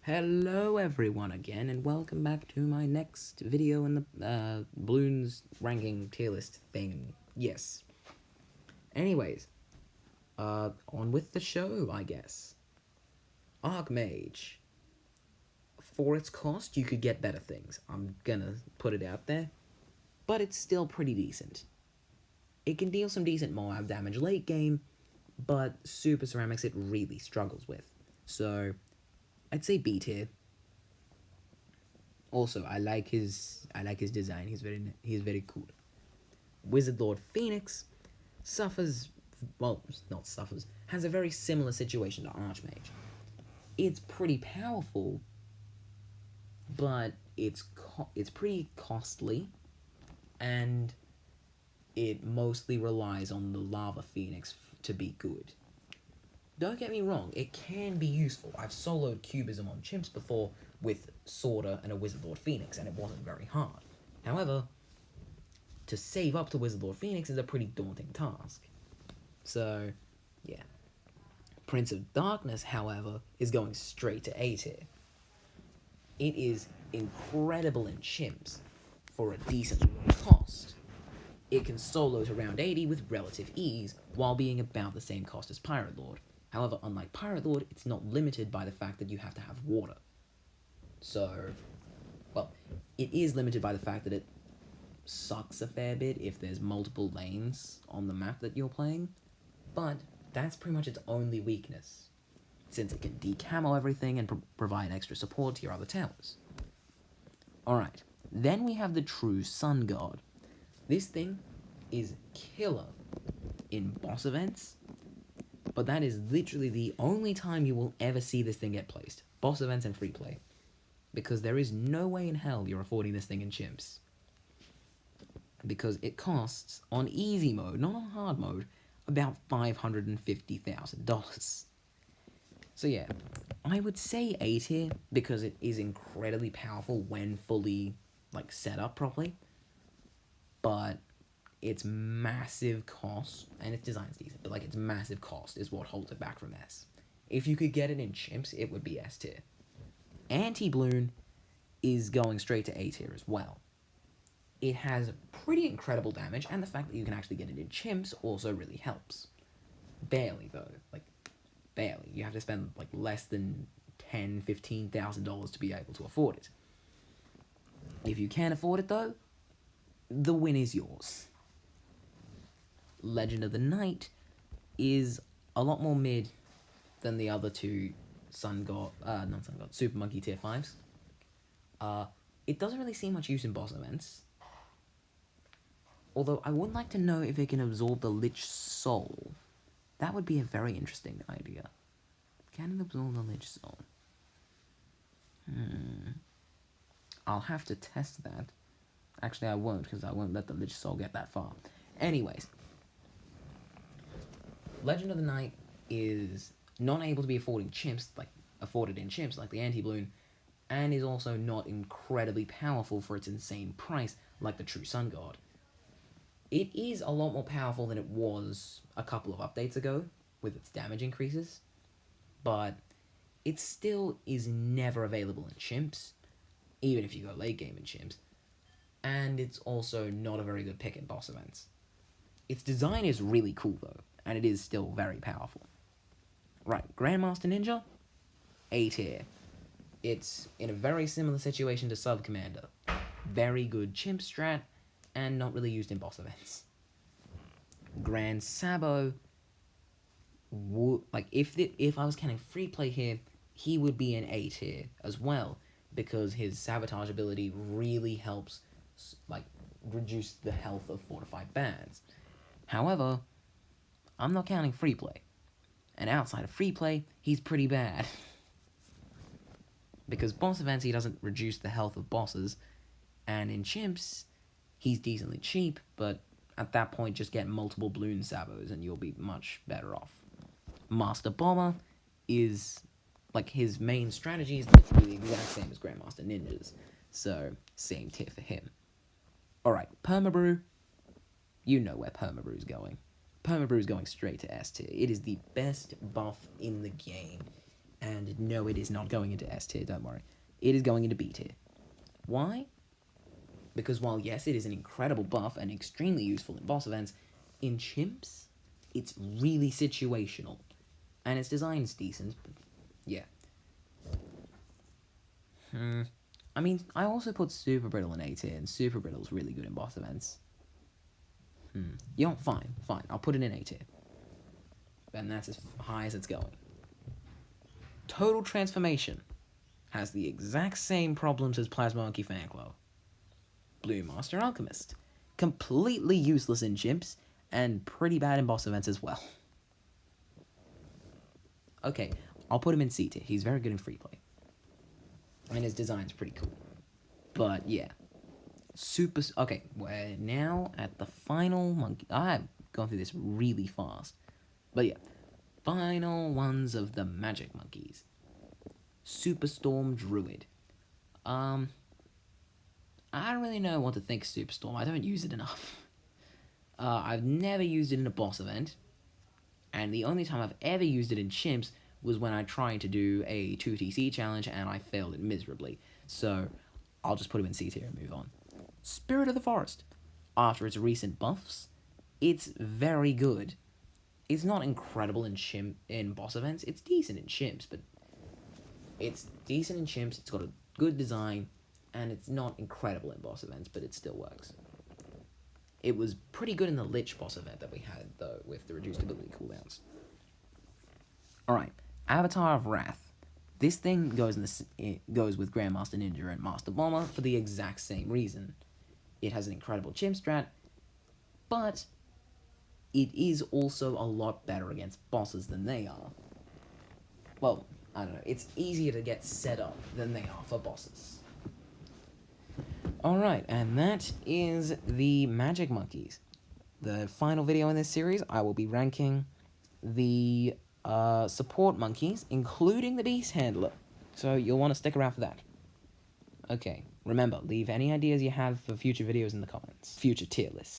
Hello everyone again, and welcome back to my next video in the Bloons ranking tier list thing. Yes. Anyways, on with the show, I guess. Archmage. For its cost, you could get better things. I'm gonna put it out there. But it's still pretty decent. It can deal some decent Moab damage late game, but Super Ceramics it really struggles with. So, I'd say B tier. Also, I like his design. He's very cool. Wizard Lord Phoenix suffers, well, not suffers, has a very similar situation to Archmage. It's pretty powerful, but it's pretty costly, and it mostly relies on the Lava Phoenix to be good. Don't get me wrong, it can be useful. I've soloed Cubism on chimps before with Sorter and a Wizard Lord Phoenix, and it wasn't very hard. However, to save up to Wizard Lord Phoenix is a pretty daunting task. So, yeah. Prince of Darkness, however, is going straight to A tier. It is incredible in chimps for a decent cost. It can solo to round 80 with relative ease, while being about the same cost as Pirate Lord. However, unlike Pirate Lord, it's not limited by the fact that you have to have water. So, well, it is limited by the fact that it sucks a fair bit if there's multiple lanes on the map that you're playing, but that's pretty much its only weakness, since it can decamo everything and provide extra support to your other towers. Alright, then we have the true Sun God. This thing is killer in boss events, but that is literally the only time you will ever see this thing get placed. Boss events and free play. Because there is no way in hell you're affording this thing in chimps. Because it costs, on easy mode, not on hard mode, about $550,000. So yeah, I would say A tier, because it is incredibly powerful when fully, set up properly. But its massive cost, and its design's decent, but its massive cost is what holds it back from S. If you could get it in chimps, it would be S tier. Anti-Bloon is going straight to A tier as well. It has pretty incredible damage, and the fact that you can actually get it in chimps also really helps. Barely, though. Barely. You have to spend, less than $10,000, $15,000 to be able to afford it. If you can afford it, though, the win is yours. Legend of the Night is a lot more mid than the other two Super Monkey tier 5s. It doesn't really see much use in boss events. Although I would like to know if it can absorb the Lich Soul. That would be a very interesting idea. Can it absorb the Lich Soul? I'll have to test that. Actually, I won't, because I won't let the Lich Soul get that far. Anyways. Legend of the Night is not able to be afforded in chimps like the Anti-Bloon, and is also not incredibly powerful for its insane price like the True Sun God. It is a lot more powerful than it was a couple of updates ago with its damage increases, but it still is never available in chimps, even if you go late game in chimps, and it's also not a very good pick in boss events. Its design is really cool though, and it is still very powerful. Right, Grandmaster Ninja, A tier. It's in a very similar situation to Sub Commander. Very good chimp strat, and not really used in boss events. Grand Sabo, if I was counting free play here, he would be an A tier as well, because his sabotage ability really helps, reduce the health of fortified bands. However, I'm not counting free play, and outside of free play, he's pretty bad. Because boss events, he doesn't reduce the health of bosses, and in chimps, he's decently cheap, but at that point, just get multiple Bloon Sabos and you'll be much better off. Master Bomber is, his main strategy is literally the exact same as Grandmaster Ninja's, so same tier for him. Alright, Permabrew, you know where Permabrew's going. Permabrew's going straight to S tier. It is the best buff in the game. And no, it is not going into S tier, don't worry. It is going into B tier. Why? Because while yes, it is an incredible buff and extremely useful in boss events, in chimps, it's really situational. And its design's decent, but yeah. I mean, I also put Super Brittle in A tier, and Super Brittle's really good in boss events. Yeah, fine. I'll put it in A tier. And that's as high as it's going. Total Transformation has the exact same problems as Plasma Monkey Fanclaw. Blue Master Alchemist. Completely useless in chimps, and pretty bad in boss events as well. Okay, I'll put him in C tier. He's very good in free play. And his design's pretty cool. But yeah. Okay, we're now at the final monkey. I've gone through this really fast. But yeah. Final ones of the magic monkeys. Superstorm Druid. I don't really know what to think of Superstorm. I don't use it enough. I've never used it in a boss event. And the only time I've ever used it in chimps was when I tried to do a 2TC challenge and I failed it miserably. So I'll just put him in C tier and move on. Spirit of the Forest. After its recent buffs, it's very good. It's not incredible in boss events. It's decent in chimps, but it's decent in chimps. It's got a good design, and it's not incredible in boss events, but it still works. It was pretty good in the Lich boss event that we had, though, with the reduced ability cooldowns. Alright, Avatar of Wrath. This thing goes with Grandmaster Ninja and Master Bomber for the exact same reason. It has an incredible chimp strat, but it is also a lot better against bosses than they are. Well, I don't know, it's easier to get set up than they are for bosses. Alright, and that is the Magic Monkeys. The final video in this series, I will be ranking the support monkeys, including the Beast Handler. So you'll want to stick around for that. Okay, remember, leave any ideas you have for future videos in the comments. Future tier lists.